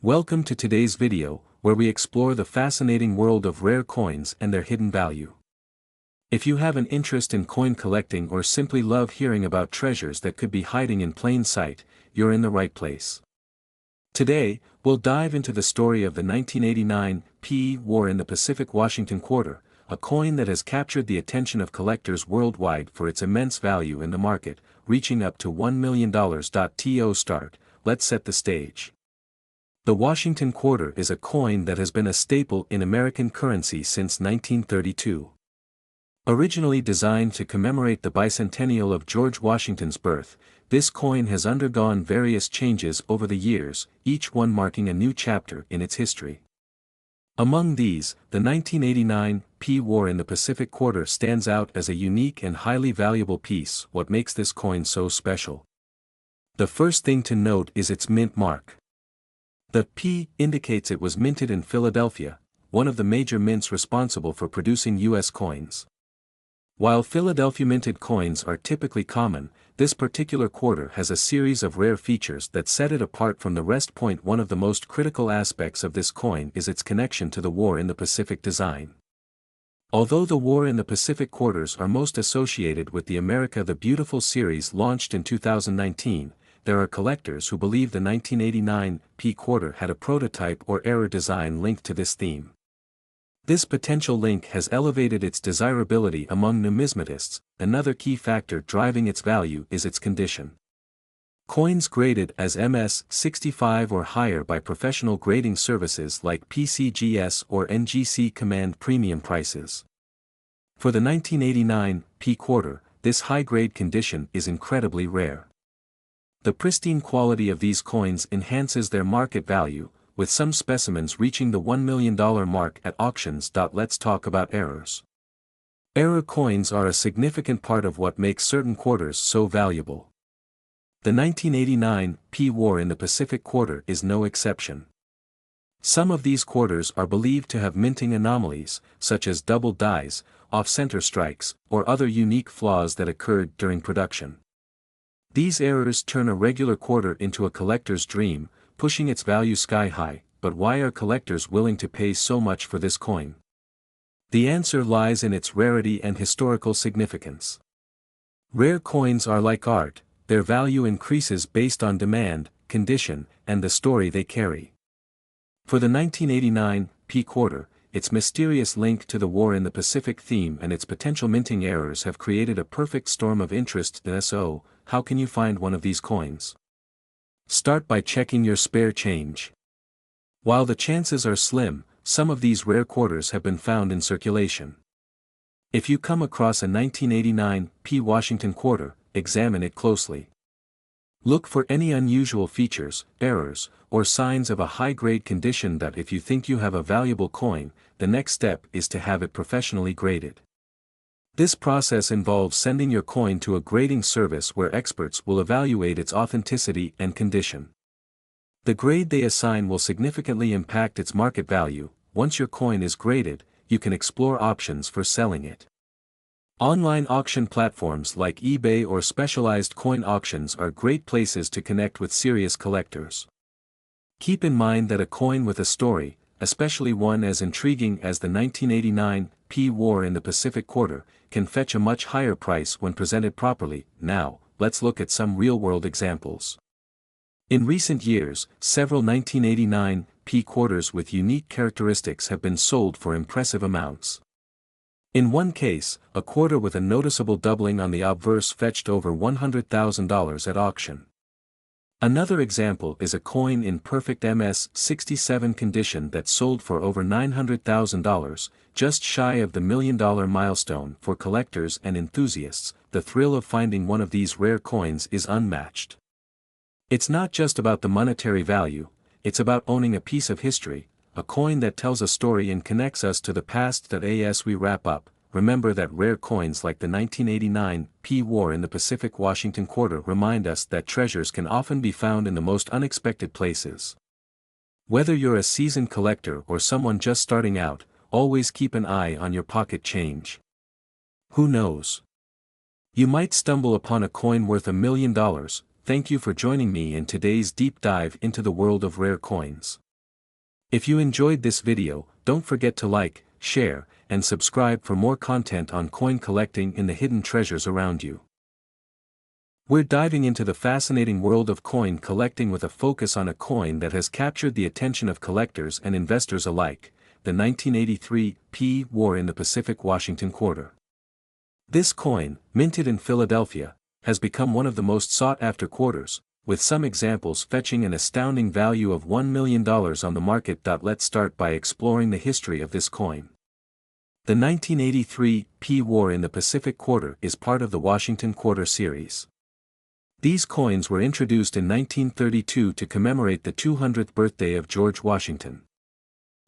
Welcome to today's video, where we explore the fascinating world of rare coins and their hidden value. If you have an interest in coin collecting or simply love hearing about treasures that could be hiding in plain sight, you're in the right place. Today, we'll dive into the story of the 1989 PE War in the Pacific Washington Quarter, a coin that has captured the attention of collectors worldwide for its immense value in the market, reaching up to $1 million. To start, let's set the stage. The Washington Quarter is a coin that has been a staple in American currency since 1932. Originally designed to commemorate the bicentennial of George Washington's birth, this coin has undergone various changes over the years, each one marking a new chapter in its history. Among these, the 1989 PE War in the Pacific Quarter stands out as a unique and highly valuable piece. What makes this coin so special? The first thing to note is its mint mark. The P indicates it was minted in Philadelphia, one of the major mints responsible for producing U.S. coins. While Philadelphia minted coins are typically common, this particular quarter has a series of rare features that set it apart from the rest. One of the most critical aspects of this coin is its connection to the War in the Pacific design. Although the War in the Pacific quarters are most associated with the America the Beautiful series launched in 2019, there are collectors who believe the 1989 PE quarter had a prototype or error design linked to this theme. This potential link has elevated its desirability among numismatists. Another key factor driving its value is its condition. Coins graded as MS-65 or higher by professional grading services like PCGS or NGC command premium prices. For the 1989 PE quarter, this high-grade condition is incredibly rare. The pristine quality of these coins enhances their market value, with some specimens reaching the $1 million mark at auctions. Let's talk about errors. Error coins are a significant part of what makes certain quarters so valuable. The 1989 PE War in the Pacific Quarter is no exception. Some of these quarters are believed to have minting anomalies, such as double dies, off-center strikes, or other unique flaws that occurred during production. These errors turn a regular quarter into a collector's dream, pushing its value sky high. But why are collectors willing to pay so much for this coin? The answer lies in its rarity and historical significance. Rare coins are like art, their value increases based on demand, condition, and the story they carry. For the 1989 PE quarter, its mysterious link to the War in the Pacific theme and its potential minting errors have created a perfect storm of interest. So, how can you find one of these coins? Start by checking your spare change. While the chances are slim, some of these rare quarters have been found in circulation. If you come across a 1989 PE Washington quarter, examine it closely. Look for any unusual features, errors, or signs of a high-grade condition. If you think you have a valuable coin, the next step is to have it professionally graded. This process involves sending your coin to a grading service where experts will evaluate its authenticity and condition. The grade they assign will significantly impact its market value. Once your coin is graded, you can explore options for selling it. Online auction platforms like eBay or specialized coin auctions are great places to connect with serious collectors. Keep in mind that a coin with a story, especially one as intriguing as the 1989 PE War in the Pacific Quarter, can fetch a much higher price when presented properly. Now, let's look at some real-world examples. In recent years, several 1989 PE quarters with unique characteristics have been sold for impressive amounts. In one case, a quarter with a noticeable doubling on the obverse fetched over $100,000 at auction. Another example is a coin in perfect MS-67 condition that sold for over $900,000, just shy of the $1 million milestone. For collectors and enthusiasts, the thrill of finding one of these rare coins is unmatched. It's not just about the monetary value, it's about owning a piece of history, a coin that tells a story and connects us to the past. As we wrap up, remember that rare coins like the 1989 PE War in the Pacific Washington Quarter remind us that treasures can often be found in the most unexpected places. Whether you're a seasoned collector or someone just starting out, always keep an eye on your pocket change. Who knows? You might stumble upon a coin worth $1 million. Thank you for joining me in today's deep dive into the world of rare coins. If you enjoyed this video, don't forget to like, share, and subscribe for more content on coin collecting and the hidden treasures around you. We're diving into the fascinating world of coin collecting with a focus on a coin that has captured the attention of collectors and investors alike, the 1983 P War in the Pacific Washington Quarter. This coin, minted in Philadelphia, has become one of the most sought-after quarters, with some examples fetching an astounding value of $1 million on the market. Let's start by exploring the history of this coin. The 1983 P War in the Pacific Quarter is part of the Washington Quarter series. These coins were introduced in 1932 to commemorate the 200th birthday of George Washington.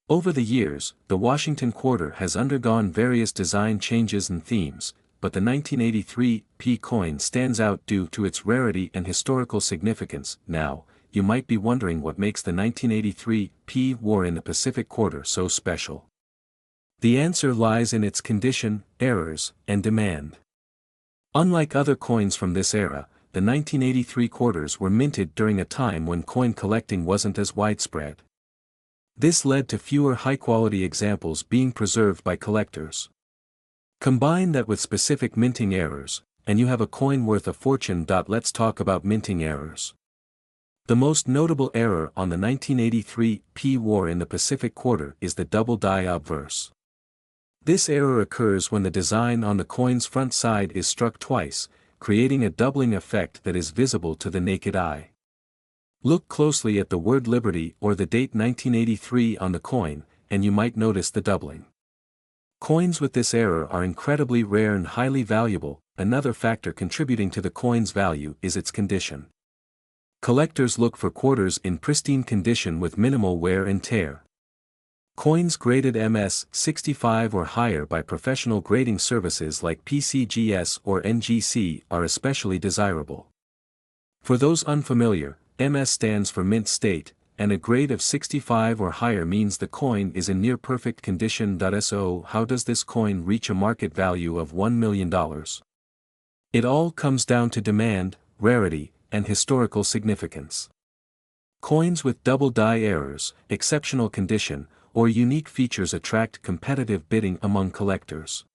Over the years, the Washington Quarter has undergone various design changes and themes, but the 1983 P coin stands out due to its rarity and historical significance. Now, you might be wondering what makes the 1983 P War in the Pacific Quarter so special. The answer lies in its condition, errors, and demand. Unlike other coins from this era, the 1983 quarters were minted during a time when coin collecting wasn't as widespread. This led to fewer high-quality examples being preserved by collectors. Combine that with specific minting errors, and you have a coin worth a fortune. Let's talk about minting errors. The most notable error on the 1983 P War in the Pacific Quarter is the double die obverse. This error occurs when the design on the coin's front side is struck twice, creating a doubling effect that is visible to the naked eye. Look closely at the word Liberty or the date 1983 on the coin, and you might notice the doubling. Coins with this error are incredibly rare and highly valuable. Another factor contributing to the coin's value is its condition. Collectors look for quarters in pristine condition with minimal wear and tear. Coins graded MS 65 or higher by professional grading services like PCGS or NGC are especially desirable. For those unfamiliar, MS stands for mint state, and a grade of 65 or higher means the coin is in near perfect condition. So how does this coin reach a market value of $1 million? It all comes down to demand, rarity, and historical significance. Coins with double die errors, exceptional condition, or unique features attract competitive bidding among collectors.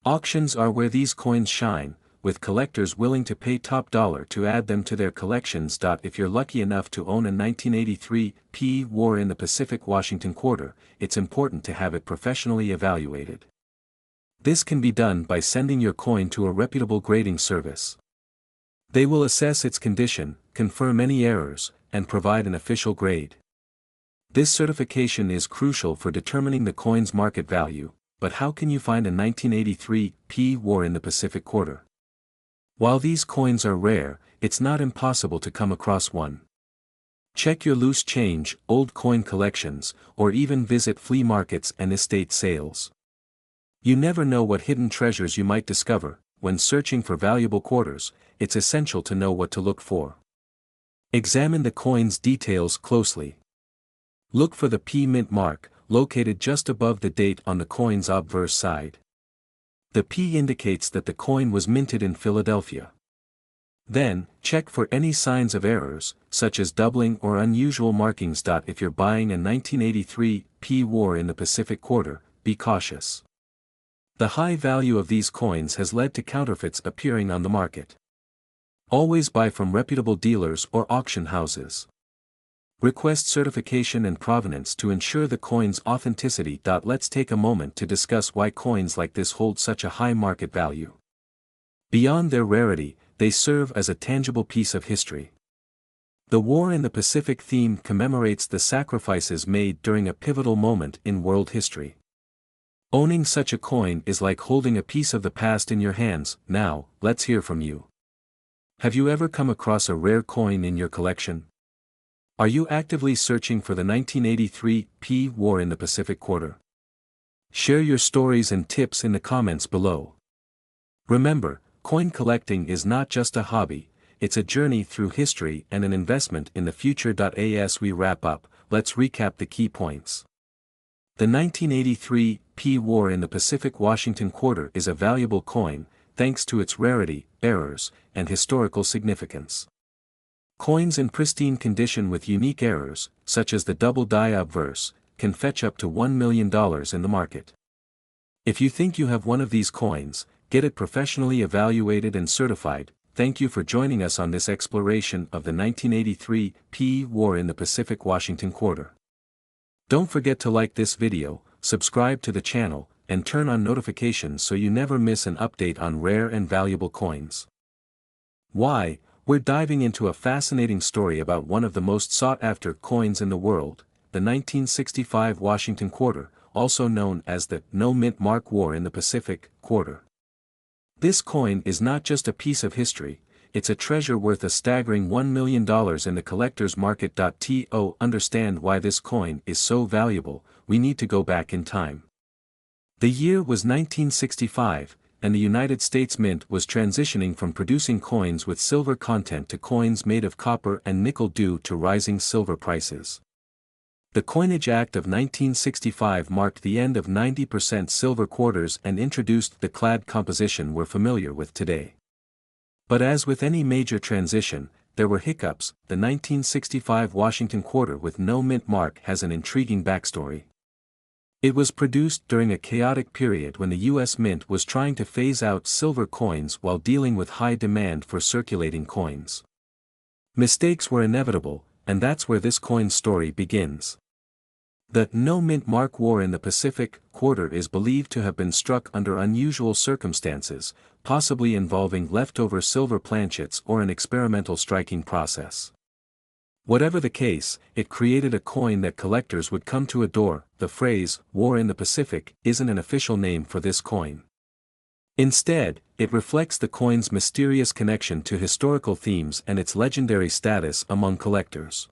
Auctions are where these coins shine, with collectors willing to pay top dollar to add them to their collections. If you're lucky enough to own a 1983 P War in the Pacific Washington Quarter, it's important to have it professionally evaluated. This can be done by sending your coin to a reputable grading service. They will assess its condition, confirm any errors, and provide an official grade. This certification is crucial for determining the coin's market value. But how can you find a 1983 P War in the Pacific Quarter? While these coins are rare, it's not impossible to come across one. Check your loose change, old coin collections, or even visit flea markets and estate sales. You never know what hidden treasures you might discover. When searching for valuable quarters, it's essential to know what to look for. Examine the coin's details closely. Look for the P mint mark, located just above the date on the coin's obverse side. The P indicates that the coin was minted in Philadelphia. Then, check for any signs of errors, such as doubling or unusual markings. If you're buying a 1983 P War in the Pacific Quarter, be cautious. The high value of these coins has led to counterfeits appearing on the market. Always buy from reputable dealers or auction houses. Request certification and provenance to ensure the coin's authenticity. Let's take a moment to discuss why coins like this hold such a high market value. Beyond their rarity, they serve as a tangible piece of history. The War in the Pacific theme commemorates the sacrifices made during a pivotal moment in world history. Owning such a coin is like holding a piece of the past in your hands. Now, let's hear from you. Have you ever come across a rare coin in your collection? Are you actively searching for the 1983 P War in the Pacific Quarter? Share your stories and tips in the comments below. Remember, coin collecting is not just a hobby, it's a journey through history and an investment in the future. As we wrap up, let's recap the key points. The 1983 P War in the Pacific Washington Quarter is a valuable coin, thanks to its rarity, errors, and historical significance. Coins in pristine condition with unique errors, such as the double die obverse, can fetch up to $1 million in the market. If you think you have one of these coins, get it professionally evaluated and certified. Thank you for joining us on this exploration of the 1983 PE War in the Pacific Washington Quarter. Don't forget to like this video, subscribe to the channel, and turn on notifications so you never miss an update on rare and valuable coins. Why? We're diving into a fascinating story about one of the most sought-after coins in the world, the 1965 Washington Quarter, also known as the No Mint Mark War in the Pacific Quarter. This coin is not just a piece of history, it's a treasure worth a staggering $1 million in the collector's market. To understand why this coin is so valuable, we need to go back in time. The year was 1965, and the United States Mint was transitioning from producing coins with silver content to coins made of copper and nickel due to rising silver prices. The Coinage Act of 1965 marked the end of 90% silver quarters and introduced the clad composition we're familiar with today. But as with any major transition, there were hiccups. The 1965 Washington Quarter with no mint mark has an intriguing backstory. It was produced during a chaotic period when the U.S. Mint was trying to phase out silver coins while dealing with high demand for circulating coins. Mistakes were inevitable, and that's where this coin's story begins. The No Mint Mark War in the Pacific Quarter is believed to have been struck under unusual circumstances, possibly involving leftover silver planchets or an experimental striking process. Whatever the case, it created a coin that collectors would come to adore. The phrase, War in the Pacific, isn't an official name for this coin. Instead, it reflects the coin's mysterious connection to historical themes and its legendary status among collectors.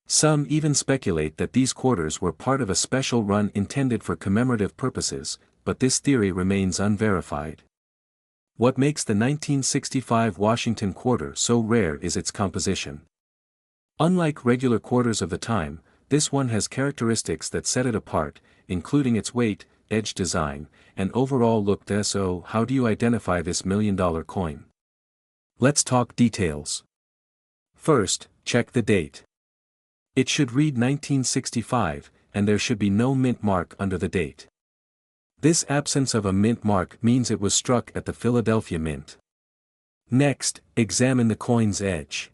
Some even speculate that these quarters were part of a special run intended for commemorative purposes, but this theory remains unverified. What makes the 1965 Washington Quarter so rare is its composition. Unlike regular quarters of the time, this one has characteristics that set it apart, including its weight, edge design, and overall look. So, how do you identify this $1 million coin? Let's talk details. First, check the date. It should read 1965, and there should be no mint mark under the date. This absence of a mint mark means it was struck at the Philadelphia Mint. Next, examine the coin's edge.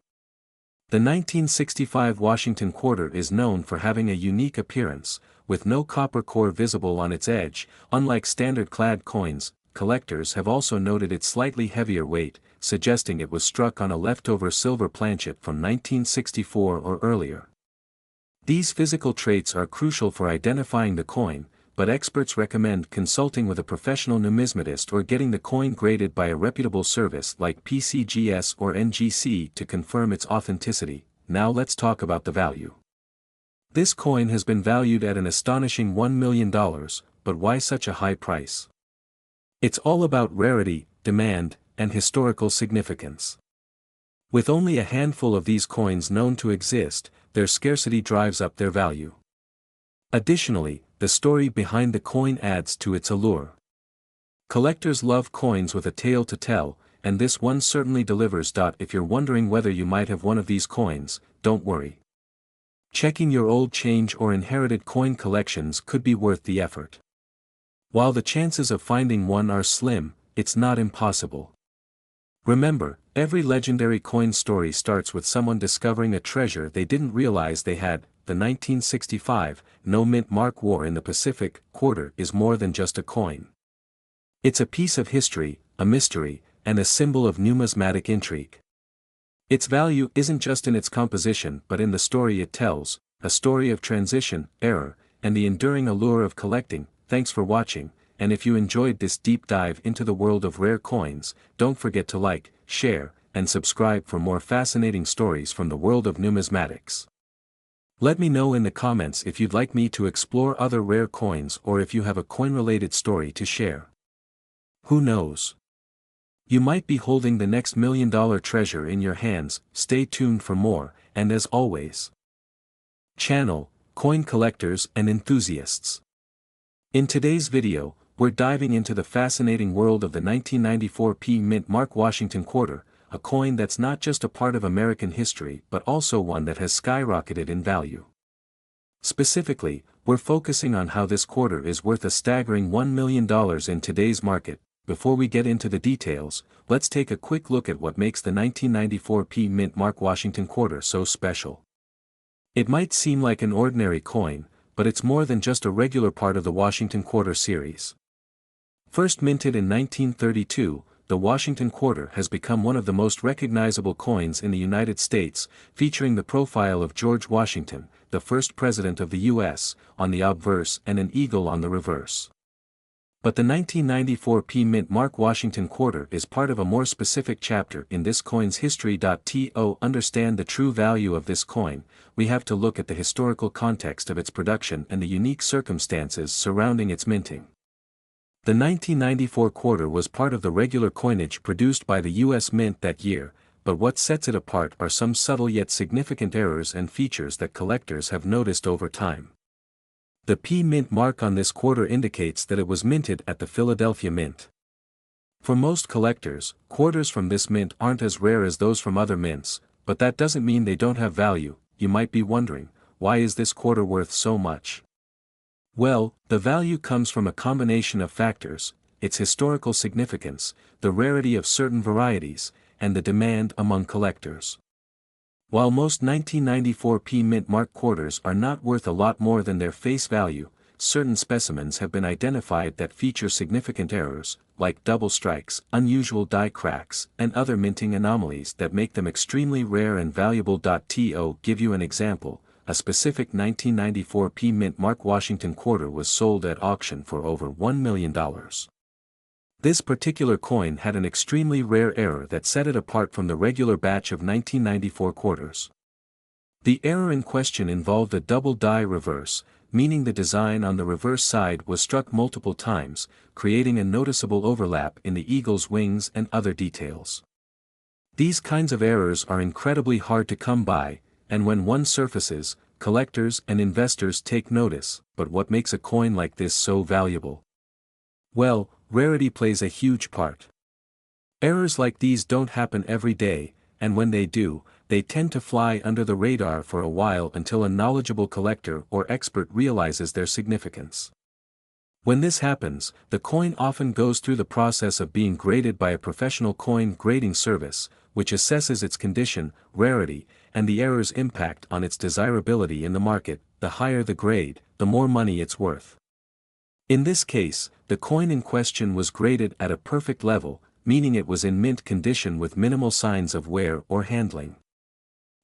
The 1965 Washington Quarter is known for having a unique appearance, with no copper core visible on its edge. Unlike standard clad coins, collectors have also noted its slightly heavier weight, suggesting it was struck on a leftover silver planchet from 1964 or earlier. These physical traits are crucial for identifying the coin, but experts recommend consulting with a professional numismatist or getting the coin graded by a reputable service like PCGS or NGC to confirm its authenticity. Now let's talk about the value. This coin has been valued at an astonishing $1 million, but why such a high price? It's all about rarity, demand, and historical significance. With only a handful of these coins known to exist, their scarcity drives up their value. Additionally, the story behind the coin adds to its allure. Collectors love coins with a tale to tell, and this one certainly delivers. If you're wondering whether you might have one of these coins, don't worry. Checking your old change or inherited coin collections could be worth the effort. While the chances of finding one are slim, it's not impossible. Remember, every legendary coin story starts with someone discovering a treasure they didn't realize they had. The 1965 No Mint Mark War in the Pacific Quarter is more than just a coin. It's a piece of history, a mystery, and a symbol of numismatic intrigue. Its value isn't just in its composition but in the story it tells, a story of transition, error, and the enduring allure of collecting. Thanks for watching, and if you enjoyed this deep dive into the world of rare coins, don't forget to like, share, and subscribe for more fascinating stories from the world of numismatics. Let me know in the comments if you'd like me to explore other rare coins or if you have a coin-related story to share. Who knows? You might be holding the next $1 million treasure in your hands. Stay tuned for more, and as always, channel, coin collectors and enthusiasts. In today's video, we're diving into the fascinating world of the 1994 Mint Mark Washington Quarter, a coin that's not just a part of American history but also one that has skyrocketed in value. Specifically, we're focusing on how this quarter is worth a staggering $1 million in today's market. Before we get into the details, let's take a quick look at what makes the 1994 P Mint Mark Washington quarter so special. It might seem like an ordinary coin, but it's more than just a regular part of the Washington Quarter series. First minted in 1932, the Washington Quarter has become one of the most recognizable coins in the United States, featuring the profile of George Washington, the first president of the U.S., on the obverse and an eagle on the reverse. But the 1994 P Mint Mark Washington Quarter is part of a more specific chapter in this coin's history. To understand the true value of this coin, we have to look at the historical context of its production and the unique circumstances surrounding its minting. The 1994 quarter was part of the regular coinage produced by the U.S. Mint that year, but what sets it apart are some subtle yet significant errors and features that collectors have noticed over time. The P Mint mark on this quarter indicates that it was minted at the Philadelphia Mint. For most collectors, quarters from this mint aren't as rare as those from other mints, but that doesn't mean they don't have value. You might be wondering, why is this quarter worth so much? Well, the value comes from a combination of factors: its historical significance, the rarity of certain varieties, and the demand among collectors. While most 1994 P Mint Mark quarters are not worth a lot more than their face value, certain specimens have been identified that feature significant errors, like double strikes, unusual die cracks, and other minting anomalies that make them extremely rare and valuable. To give you an example, a specific 1994 P Mint Mark Washington quarter was sold at auction for over $1 million. This particular coin had an extremely rare error that set it apart from the regular batch of 1994 quarters. The error in question involved a double die reverse, meaning the design on the reverse side was struck multiple times, creating a noticeable overlap in the eagle's wings and other details. These kinds of errors are incredibly hard to come by, and when one surfaces, collectors and investors take notice. But what makes a coin like this so valuable? Well, rarity plays a huge part. Errors like these don't happen every day, and when they do, they tend to fly under the radar for a while until a knowledgeable collector or expert realizes their significance. When this happens, the coin often goes through the process of being graded by a professional coin grading service, which assesses its condition, rarity, and the error's impact on its desirability in the market. The higher the grade, the more money it's worth. In this case, the coin in question was graded at a perfect level, meaning it was in mint condition with minimal signs of wear or handling.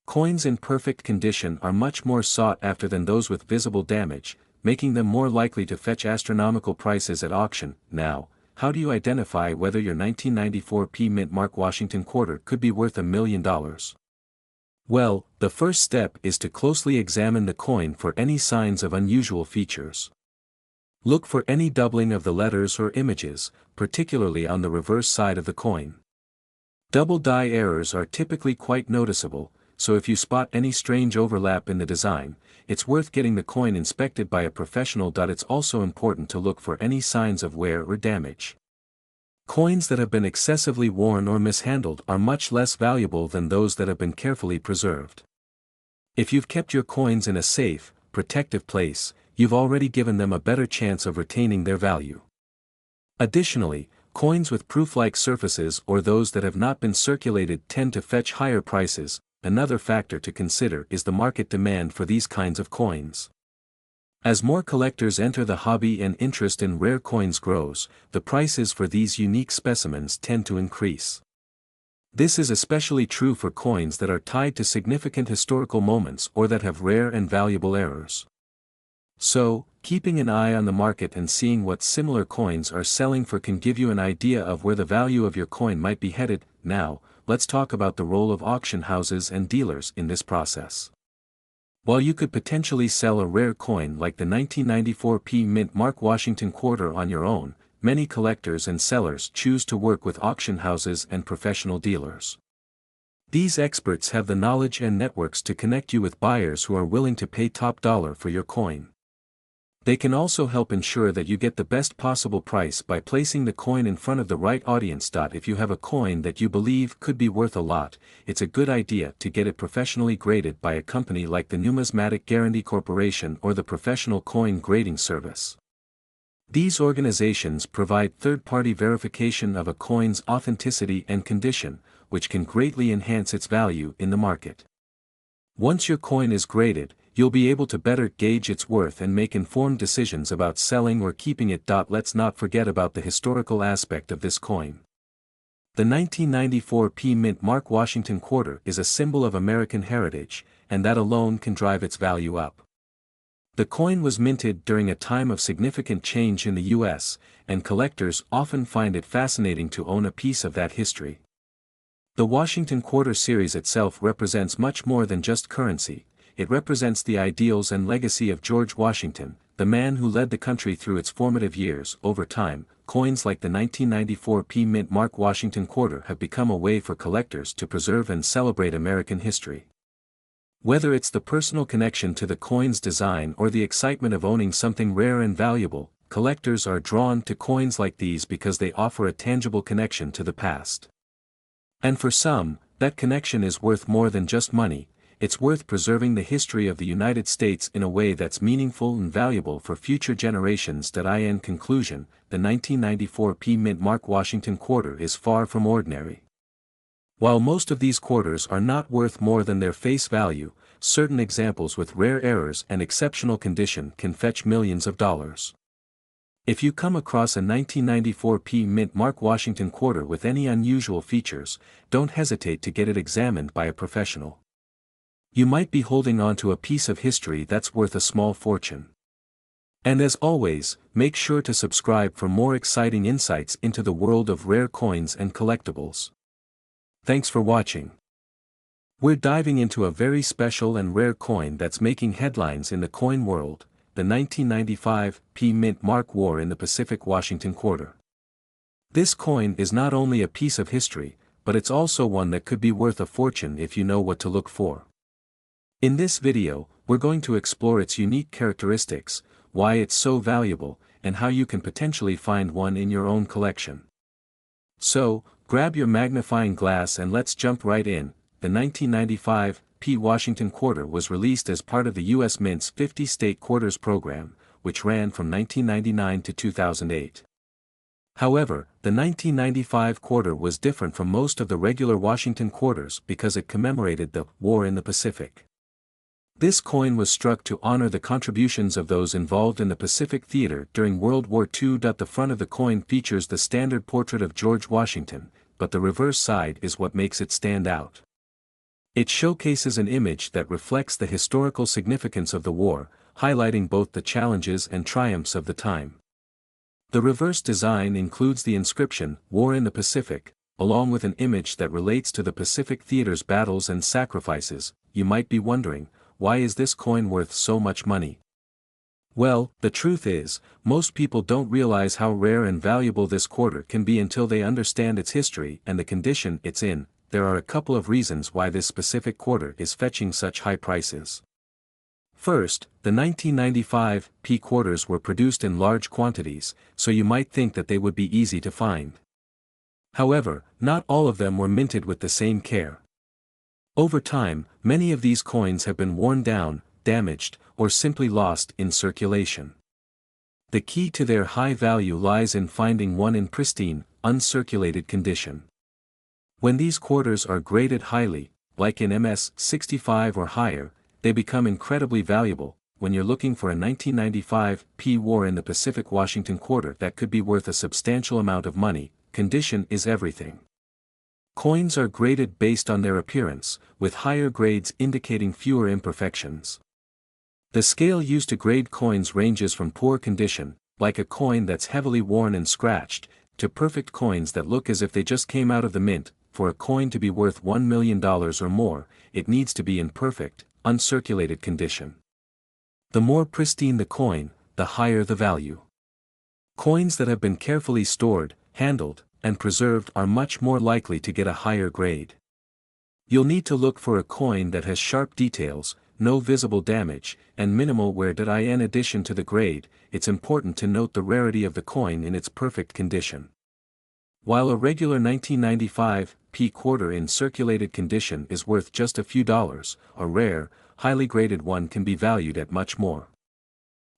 Coins in perfect condition are much more sought after than those with visible damage, making them more likely to fetch astronomical prices at auction. Now, how do you identify whether your 1994 P Mint Mark Washington quarter could be worth $1 million? Well, the first step is to closely examine the coin for any signs of unusual features. Look for any doubling of the letters or images, particularly on the reverse side of the coin. Double die errors are typically quite noticeable, so if you spot any strange overlap in the design, it's worth getting the coin inspected by a professional. It's also important to look for any signs of wear or damage. Coins that have been excessively worn or mishandled are much less valuable than those that have been carefully preserved. If you've kept your coins in a safe, protective place, you've already given them a better chance of retaining their value. Additionally, coins with proof-like surfaces or those that have not been circulated tend to fetch higher prices. Another factor to consider is the market demand for these kinds of coins. As more collectors enter the hobby and interest in rare coins grows, the prices for these unique specimens tend to increase. This is especially true for coins that are tied to significant historical moments or that have rare and valuable errors. So, keeping an eye on the market and seeing what similar coins are selling for can give you an idea of where the value of your coin might be headed. Now, let's talk about the role of auction houses and dealers in this process. While you could potentially sell a rare coin like the 1994 P Mint Mark Washington quarter on your own, many collectors and sellers choose to work with auction houses and professional dealers. These experts have the knowledge and networks to connect you with buyers who are willing to pay top dollar for your coin. They can also help ensure that you get the best possible price by placing the coin in front of the right audience. If you have a coin that you believe could be worth a lot, it's a good idea to get it professionally graded by a company like the Numismatic Guarantee Corporation or the Professional Coin Grading Service. These organizations provide third-party verification of a coin's authenticity and condition, which can greatly enhance its value in the market. Once your coin is graded, you'll be able to better gauge its worth and make informed decisions about selling or keeping it. Let's not forget about the historical aspect of this coin. The 1994 P Mint Mark Washington quarter is a symbol of American heritage, and that alone can drive its value up. The coin was minted during a time of significant change in the U.S., and collectors often find it fascinating to own a piece of that history. The Washington Quarter series itself represents much more than just currency. It represents the ideals and legacy of George Washington, the man who led the country through its formative years. Over time, coins like the 1994 P Mint Mark Washington quarter have become a way for collectors to preserve and celebrate American history. Whether it's the personal connection to the coin's design or the excitement of owning something rare and valuable, collectors are drawn to coins like these because they offer a tangible connection to the past. And for some, that connection is worth more than just money. It's worth preserving the history of the United States in a way that's meaningful and valuable for future generations. In conclusion, the 1994 P Mint Mark Washington quarter is far from ordinary. While most of these quarters are not worth more than their face value, certain examples with rare errors and exceptional condition can fetch millions of dollars. If you come across a 1994 P Mint Mark Washington quarter with any unusual features, don't hesitate to get it examined by a professional. You might be holding on to a piece of history that's worth a small fortune. And as always, make sure to subscribe for more exciting insights into the world of rare coins and collectibles. Thanks for watching. We're diving into a very special and rare coin that's making headlines in the coin world, the 1995 P Mint Mark War in the Pacific Washington quarter. This coin is not only a piece of history, but it's also one that could be worth a fortune if you know what to look for. In this video, we're going to explore its unique characteristics, why it's so valuable, and how you can potentially find one in your own collection. So, grab your magnifying glass and let's jump right in. The 1995 P Washington quarter was released as part of the U.S. Mint's 50 State Quarters program, which ran from 1999 to 2008. However, the 1995 quarter was different from most of the regular Washington quarters because it commemorated the War in the Pacific. This coin was struck to honor the contributions of those involved in the Pacific Theater during World War II. The front of the coin features the standard portrait of George Washington, but the reverse side is what makes it stand out. It showcases an image that reflects the historical significance of the war, highlighting both the challenges and triumphs of the time. The reverse design includes the inscription, "War in the Pacific," along with an image that relates to the Pacific Theater's battles and sacrifices. You might be wondering, why is this coin worth so much money? Well, the truth is, most people don't realize how rare and valuable this quarter can be until they understand its history and the condition it's in. There are a couple of reasons why this specific quarter is fetching such high prices. First, the 1995 P quarters were produced in large quantities, so you might think that they would be easy to find. However, not all of them were minted with the same care. Over time, many of these coins have been worn down, damaged, or simply lost in circulation. The key to their high value lies in finding one in pristine, uncirculated condition. When these quarters are graded highly, like in MS 65 or higher, they become incredibly valuable. When you're looking for a 1995 P War in the Pacific Washington quarter that could be worth a substantial amount of money, condition is everything. Coins are graded based on their appearance, with higher grades indicating fewer imperfections. The scale used to grade coins ranges from poor condition, like a coin that's heavily worn and scratched, to perfect coins that look as if they just came out of the mint. For a coin to be worth $1 million or more, it needs to be in perfect, uncirculated condition. The more pristine the coin, the higher the value. Coins that have been carefully stored, handled, and preserved are much more likely to get a higher grade. You'll need to look for a coin that has sharp details, no visible damage, and minimal wear. In addition to the grade, it's important to note the rarity of the coin in its perfect condition. While a regular 1995p quarter in circulated condition is worth just a few dollars, a rare, highly graded one can be valued at much more.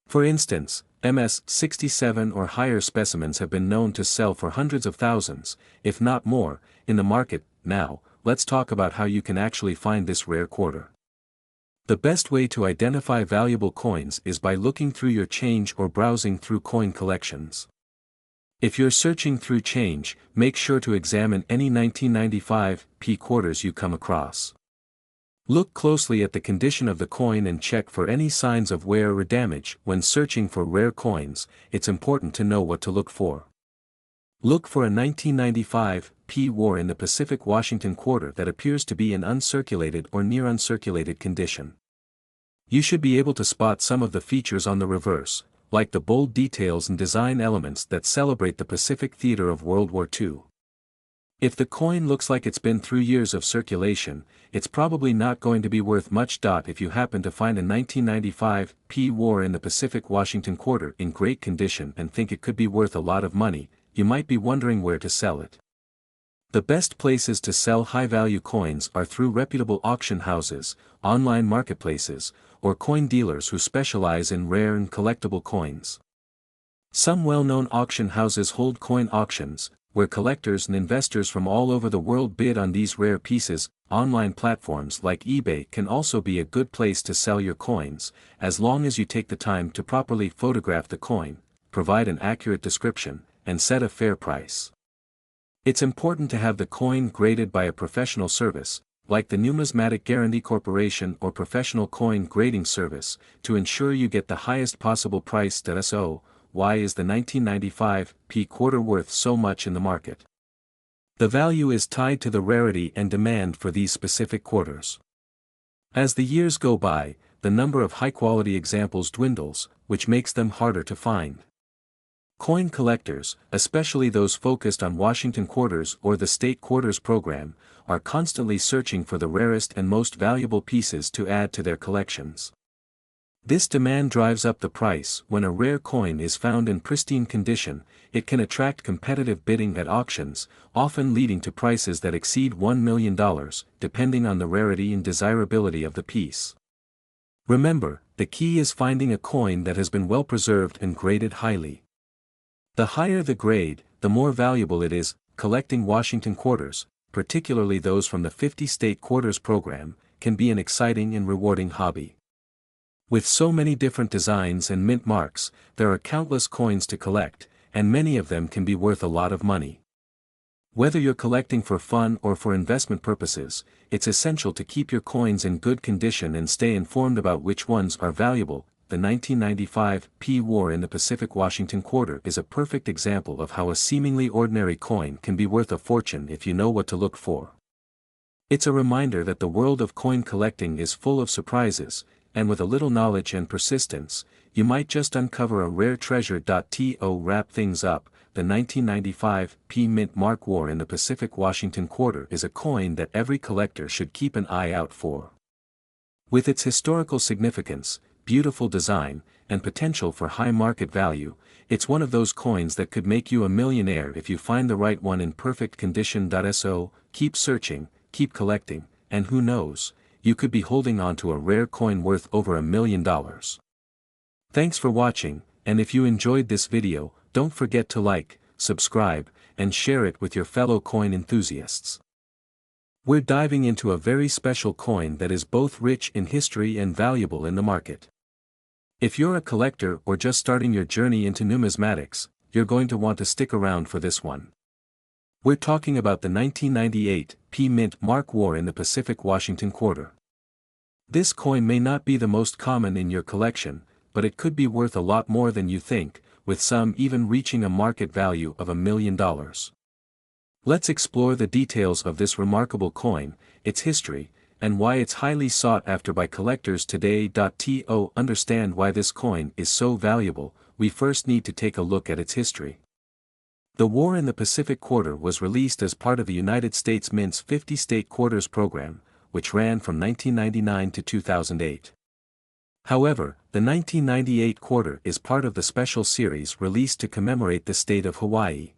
For instance, MS-67 or higher specimens have been known to sell for hundreds of thousands, if not more, in the market. Now, let's talk about how you can actually find this rare quarter. The best way to identify valuable coins is by looking through your change or browsing through coin collections. If you're searching through change, make sure to examine any 1995p quarters you come across. Look closely at the condition of the coin and check for any signs of wear or damage. When searching for rare coins, it's important to know what to look for. Look for a 1995p war in the Pacific Washington quarter that appears to be in uncirculated or near uncirculated condition. You should be able to spot some of the features on the reverse, like the bold details and design elements that celebrate the Pacific theater of World War II. If the coin looks like it's been through years of circulation, it's probably not going to be worth much. If you happen to find a 1995p war in the Pacific Washington quarter in great condition and think it could be worth a lot of money, you might be wondering where to sell it. The best places to sell high-value coins are through reputable auction houses, online marketplaces, or coin dealers who specialize in rare and collectible coins. Some well-known auction houses hold coin auctions, where collectors and investors from all over the world bid on these rare pieces. Online platforms like eBay can also be a good place to sell your coins, as long as you take the time to properly photograph the coin, provide an accurate description, and set a fair price. It's important to have the coin graded by a professional service, like the Numismatic Guarantee Corporation or Professional Coin Grading Service, to ensure you get the highest possible price. So, why is the 1995p quarter worth so much in the market? The value is tied to the rarity and demand for these specific quarters. As the years go by, the number of high-quality examples dwindles, which makes them harder to find. Coin collectors, especially those focused on Washington quarters or the state quarters program, are constantly searching for the rarest and most valuable pieces to add to their collections. This demand drives up the price. When a rare coin is found in pristine condition, it can attract competitive bidding at auctions, often leading to prices that exceed $1 million, depending on the rarity and desirability of the piece. Remember, the key is finding a coin that has been well preserved and graded highly. The higher the grade, the more valuable it is. Collecting Washington quarters, particularly those from the 50-state quarters program, can be an exciting and rewarding hobby. With so many different designs and mint marks, there are countless coins to collect, and many of them can be worth a lot of money. Whether you're collecting for fun or for investment purposes, it's essential to keep your coins in good condition and stay informed about which ones are valuable. The 1995p war in the Pacific Washington quarter is a perfect example of how a seemingly ordinary coin can be worth a fortune if you know what to look for. It's a reminder that the world of coin collecting is full of surprises, and with a little knowledge and persistence, you might just uncover a rare treasure. To wrap things up, the 1995p mint mark war in the Pacific Washington quarter is a coin that every collector should keep an eye out for. With its historical significance, beautiful design, and potential for high market value, it's one of those coins that could make you a millionaire if you find the right one in perfect condition. So, keep searching, keep collecting, and who knows, you could be holding on to a rare coin worth over $1 million. Thanks for watching, and if you enjoyed this video, don't forget to like, subscribe, and share it with your fellow coin enthusiasts. We're diving into a very special coin that is both rich in history and valuable in the market. If you're a collector or just starting your journey into numismatics, you're going to want to stick around for this one. We're talking about the 1998p mint mark war in the Pacific Washington quarter. This coin may not be the most common in your collection, but it could be worth a lot more than you think, with some even reaching a market value of $1 million. Let's explore the details of this remarkable coin, its history, and why it's highly sought after by collectors today. To understand why this coin is so valuable, we first need to take a look at its history. The war in the Pacific quarter was released as part of the United States Mint's 50-state quarters program, which ran from 1999 to 2008. However, the 1998 quarter is part of the special series released to commemorate the state of Hawaii.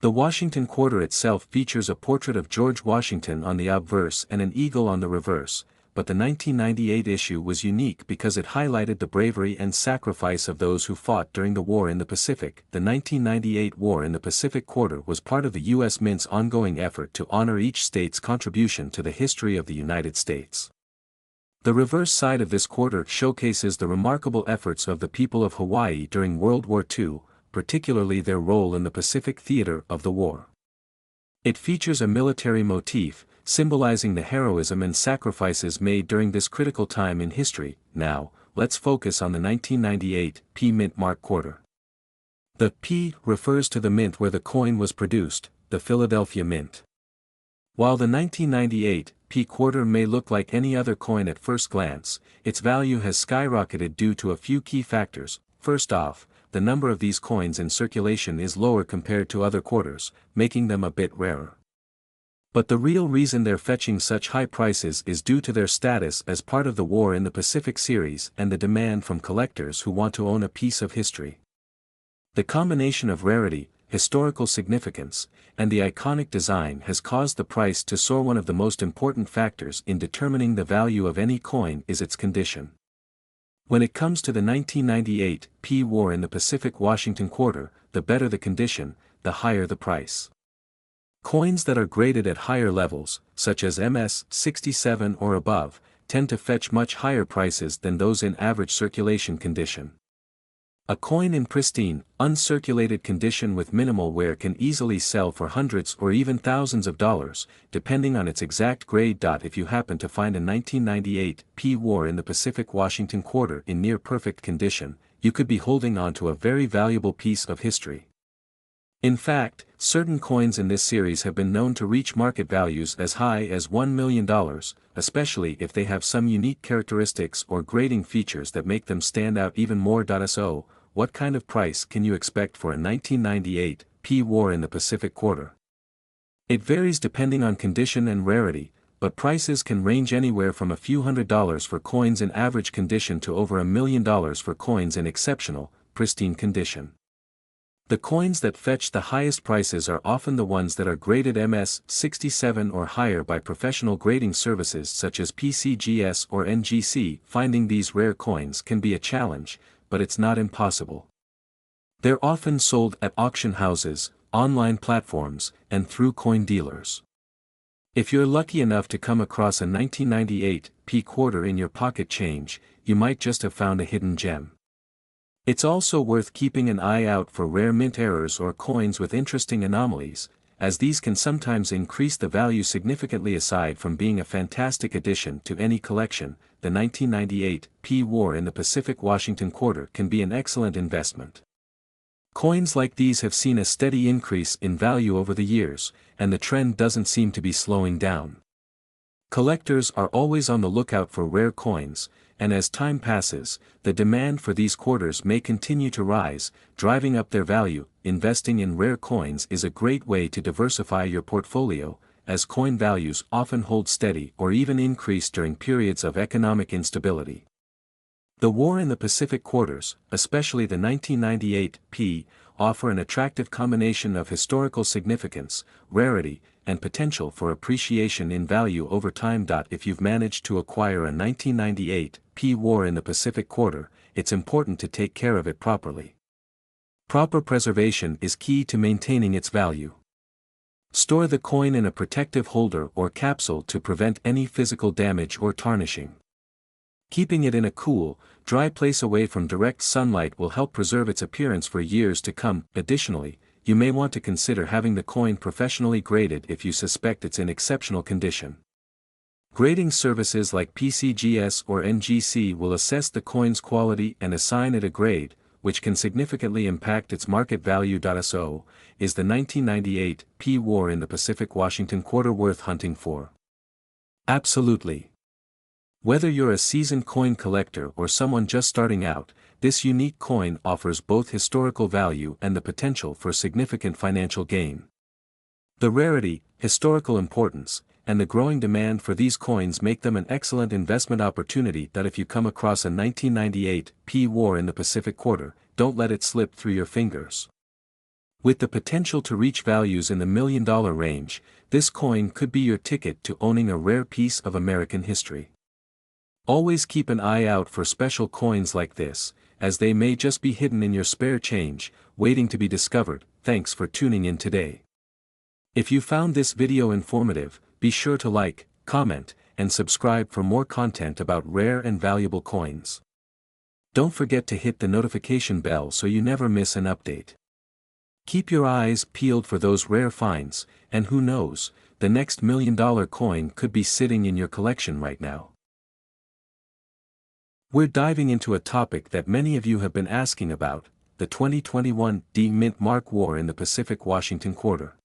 The Washington quarter itself features a portrait of George Washington on the obverse and an eagle on the reverse, but the 1998 issue was unique because it highlighted the bravery and sacrifice of those who fought during the War in the Pacific. The 1998 War in the Pacific quarter was part of the U.S. Mint's ongoing effort to honor each state's contribution to the history of the United States. The reverse side of this quarter showcases the remarkable efforts of the people of Hawaii during World War II, particularly their role in the Pacific theater of the war. It features a military motif, symbolizing the heroism and sacrifices made during this critical time in history. Now, let's focus on the 1998 P Mint Mark quarter. The P refers to the mint where the coin was produced, the Philadelphia Mint. While the 1998 P quarter may look like any other coin at first glance, its value has skyrocketed due to a few key factors. First off, the number of these coins in circulation is lower compared to other quarters, making them a bit rarer. But the real reason they're fetching such high prices is due to their status as part of the War in the Pacific series and the demand from collectors who want to own a piece of history. The combination of rarity, historical significance, and the iconic design has caused the price to soar. One of the most important factors in determining the value of any coin is its condition. When it comes to the 1998 P War in the Pacific Washington quarter, the better the condition, the higher the price. Coins that are graded at higher levels, such as MS 67 or above, tend to fetch much higher prices than those in average circulation condition. A coin in pristine, uncirculated condition with minimal wear can easily sell for hundreds or even thousands of dollars, depending on its exact grade. If you happen to find a 1998 P War in the Pacific Washington quarter in near perfect condition, you could be holding on to a very valuable piece of history. In fact, certain coins in this series have been known to reach market values as high as $1 million, especially if they have some unique characteristics or grading features that make them stand out even more. So, what kind of price can you expect for a 1998 P War in the Pacific quarter? It varies depending on condition and rarity, but prices can range anywhere from a few $100s for coins in average condition to over $1 million for coins in exceptional, pristine condition. The coins that fetch the highest prices are often the ones that are graded MS 67 or higher by professional grading services such as PCGS or NGC. Finding these rare coins can be a challenge, but it's not impossible. They're often sold at auction houses, online platforms, and through coin dealers. If you're lucky enough to come across a 1998 P quarter in your pocket change, you might just have found a hidden gem. It's also worth keeping an eye out for rare mint errors or coins with interesting anomalies, as these can sometimes increase the value significantly. Aside from being a fantastic addition to any collection, the 1998 P War in the Pacific Washington quarter can be an excellent investment. Coins like these have seen a steady increase in value over the years, and the trend doesn't seem to be slowing down. Collectors are always on the lookout for rare coins, and as time passes, the demand for these quarters may continue to rise, driving up their value. Investing in rare coins is a great way to diversify your portfolio, as coin values often hold steady or even increase during periods of economic instability. The War in the Pacific quarters, especially the 1998 P, offer an attractive combination of historical significance, rarity, and potential for appreciation in value over time. If you've managed to acquire a 1998 P War in the Pacific quarter, it's important to take care of it properly. Proper preservation is key to maintaining its value. Store the coin in a protective holder or capsule to prevent any physical damage or tarnishing. Keeping it in a cool, dry place away from direct sunlight will help preserve its appearance for years to come. Additionally, you may want to consider having the coin professionally graded if you suspect it's in exceptional condition. Grading services like PCGS or NGC will assess the coin's quality and assign it a grade, which can significantly impact its market value. So, is the 1998 P War in the Pacific Washington quarter worth hunting for? Absolutely. Whether you're a seasoned coin collector or someone just starting out, this unique coin offers both historical value and the potential for significant financial gain. The rarity, historical importance, and the growing demand for these coins make them an excellent investment opportunity that if you come across a 1998 P war in the Pacific Quarter, don't let it slip through your fingers. With the potential to reach values in the $1 million range, this coin could be your ticket to owning a rare piece of American history. Always keep an eye out for special coins like this, as they may just be hidden in your spare change, waiting to be discovered. Thanks for tuning in today. If you found this video informative, be sure to like, comment, and subscribe for more content about rare and valuable coins. Don't forget to hit the notification bell so you never miss an update. Keep your eyes peeled for those rare finds, and who knows, the next $1 million coin could be sitting in your collection right now. We're diving into a topic that many of you have been asking about, the 2021 D-Mint Mark War in the Pacific Washington Quarter.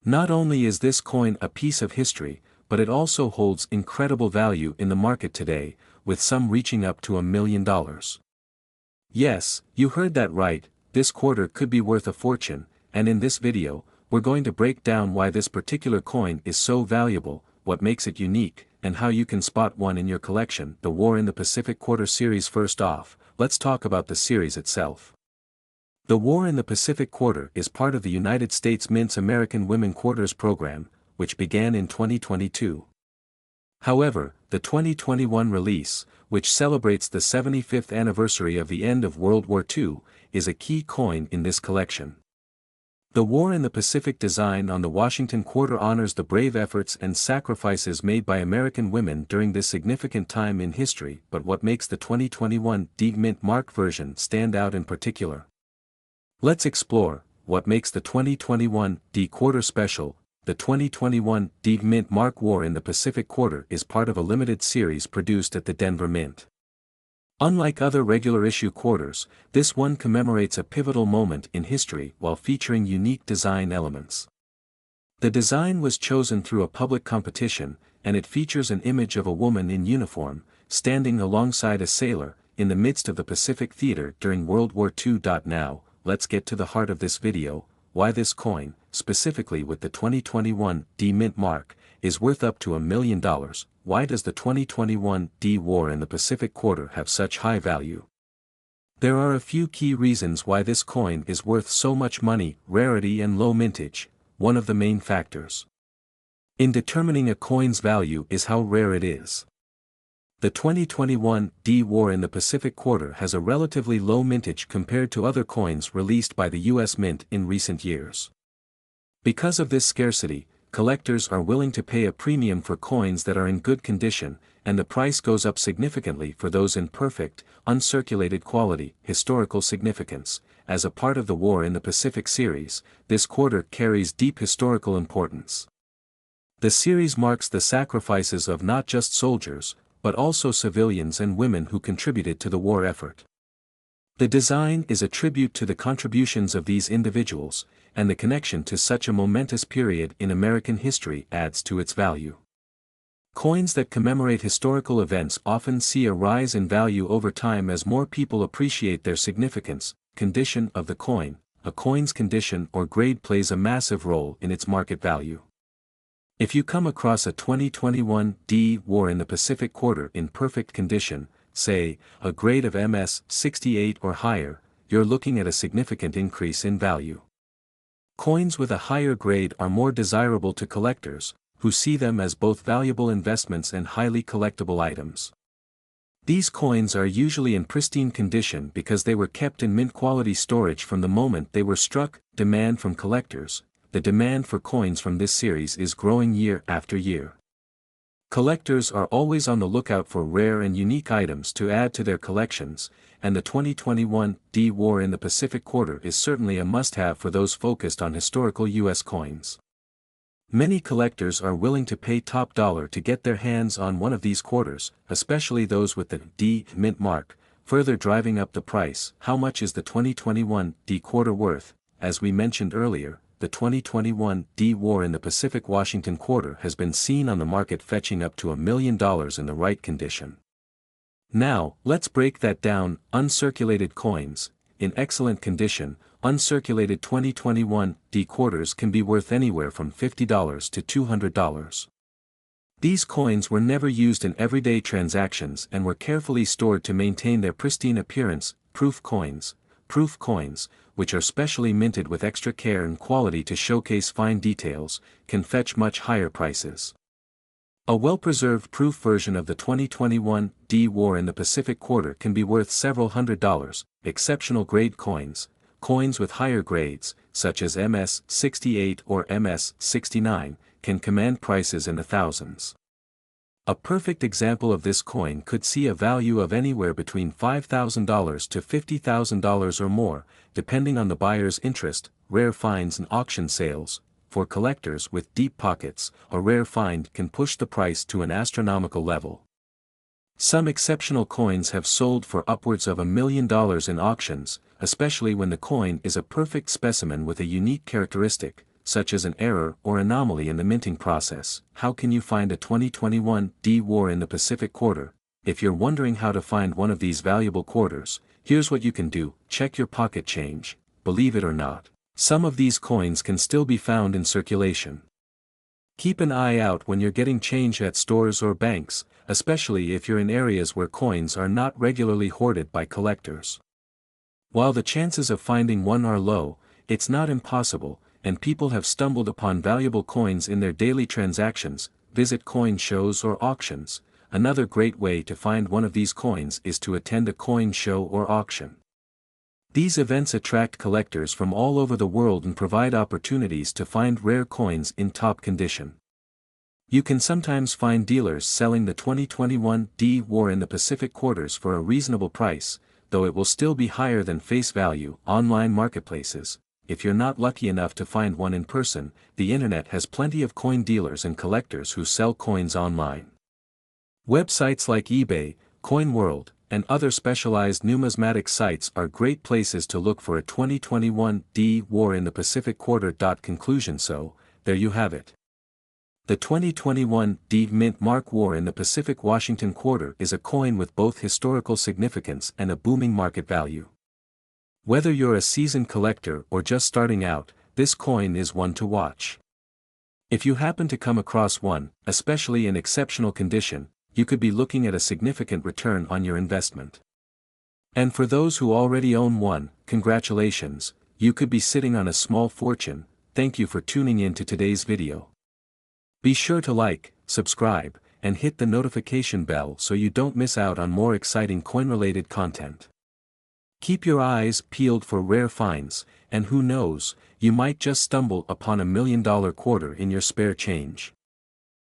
Not only is this coin a piece of history, but it also holds incredible value in the market today, with some reaching up to $1 million. Yes, you heard that right, this quarter could be worth a fortune, and in this video, we're going to break down why this particular coin is so valuable, what makes it unique, and how you can spot one in your collection. The War in the Pacific Quarter series. First off, let's talk about the series itself. The War in the Pacific Quarter is part of the United States Mint's American Women Quarters program, which began in 2022. However, the 2021 release, which celebrates the 75th anniversary of the end of World War II, is a key coin in this collection. The War in the Pacific design on the Washington Quarter honors the brave efforts and sacrifices made by American women during this significant time in history. But what makes the 2021 D-Mint Mark version stand out in particular? Let's explore what makes the 2021 D-Quarter special. The 2021 D-Mint Mark War in the Pacific Quarter is part of a limited series produced at the Denver Mint. Unlike other regular issue quarters, this one commemorates a pivotal moment in history while featuring unique design elements. The design was chosen through a public competition, and it features an image of a woman in uniform, standing alongside a sailor, in the midst of the Pacific Theater during World War II. Now, let's get to the heart of this video, why this coin, specifically with the 2021 D-Mint Mark, is worth up to $1 million. Why does the 2021 D-War in the Pacific Quarter have such high value? There are a few key reasons why this coin is worth so much money. Rarity and low mintage, one of the main factors in determining a coin's value is how rare it is. The 2021 D-War in the Pacific Quarter has a relatively low mintage compared to other coins released by the U.S. Mint in recent years. Because of this scarcity, collectors are willing to pay a premium for coins that are in good condition, and the price goes up significantly for those in perfect, uncirculated quality. Historical significance. As a part of the War in the Pacific series, this quarter carries deep historical importance. The series marks the sacrifices of not just soldiers, but also civilians and women who contributed to the war effort. The design is a tribute to the contributions of these individuals, and the connection to such a momentous period in American history adds to its value. Coins that commemorate historical events often see a rise in value over time as more people appreciate their significance. Condition of the coin. A coin's condition or grade plays a massive role in its market value. If you come across a 2021 D-War in the Pacific Quarter in perfect condition, say, a grade of MS 68 or higher, you're looking at a significant increase in value. Coins with a higher grade are more desirable to collectors, who see them as both valuable investments and highly collectible items. These coins are usually in pristine condition because they were kept in mint-quality storage from the moment they were struck. Demand from collectors. The demand for coins from this series is growing year after year. Collectors are always on the lookout for rare and unique items to add to their collections, and the 2021 D-War in the Pacific Quarter is certainly a must-have for those focused on historical U.S. coins. Many collectors are willing to pay top dollar to get their hands on one of these quarters, especially those with the D-Mint mark, further driving up the price. How much is the 2021 D-Quarter worth? As we mentioned earlier, the 2021 D-War in the Pacific Washington Quarter has been seen on the market fetching up to $1 million in the right condition. Now, let's break that down. Uncirculated coins. In excellent condition, uncirculated 2021 D-Quarters can be worth anywhere from $50 to $200. These coins were never used in everyday transactions and were carefully stored to maintain their pristine appearance. Proof coins, which are specially minted with extra care and quality to showcase fine details, can fetch much higher prices. A well-preserved proof version of the 2021 D War in the Pacific Quarter can be worth several $100s. Exceptional grade coins with higher grades, such as MS-68 or MS-69, can command prices in the thousands. A perfect example of this coin could see a value of anywhere between $5,000 to $50,000 or more, depending on the buyer's interest. Rare finds and auction sales. For collectors with deep pockets, a rare find can push the price to an astronomical level. Some exceptional coins have sold for upwards of $1 million in auctions, especially when the coin is a perfect specimen with a unique characteristic, such as an error or anomaly in the minting process. How can you find a 2021 D War in the Pacific Quarter? If you're wondering how to find one of these valuable quarters, here's what you can do: check your pocket change. Believe it or not, some of these coins can still be found in circulation. Keep an eye out when you're getting change at stores or banks, especially if you're in areas where coins are not regularly hoarded by collectors. While the chances of finding one are low, it's not impossible, and people have stumbled upon valuable coins in their daily transactions. Visit coin shows or auctions. Another great way to find one of these coins is to attend a coin show or auction. These events attract collectors from all over the world and provide opportunities to find rare coins in top condition. You can sometimes find dealers selling the 2021 D War in the Pacific Quarters for a reasonable price, though it will still be higher than face value. Online marketplaces. If you're not lucky enough to find one in person, the internet has plenty of coin dealers and collectors who sell coins online. Websites like eBay, CoinWorld, and other specialized numismatic sites are great places to look for a 2021 D War in the Pacific Quarter. Conclusion. So, there you have it. The 2021 D Mint Mark War in the Pacific Washington Quarter is a coin with both historical significance and a booming market value. Whether you're a seasoned collector or just starting out, this coin is one to watch. If you happen to come across one, especially in exceptional condition, you could be looking at a significant return on your investment. And for those who already own one, congratulations, you could be sitting on a small fortune. Thank you for tuning in to today's video. Be sure to like, subscribe, and hit the notification bell so you don't miss out on more exciting coin-related content. Keep your eyes peeled for rare finds, and who knows, you might just stumble upon $1 million quarter in your spare change.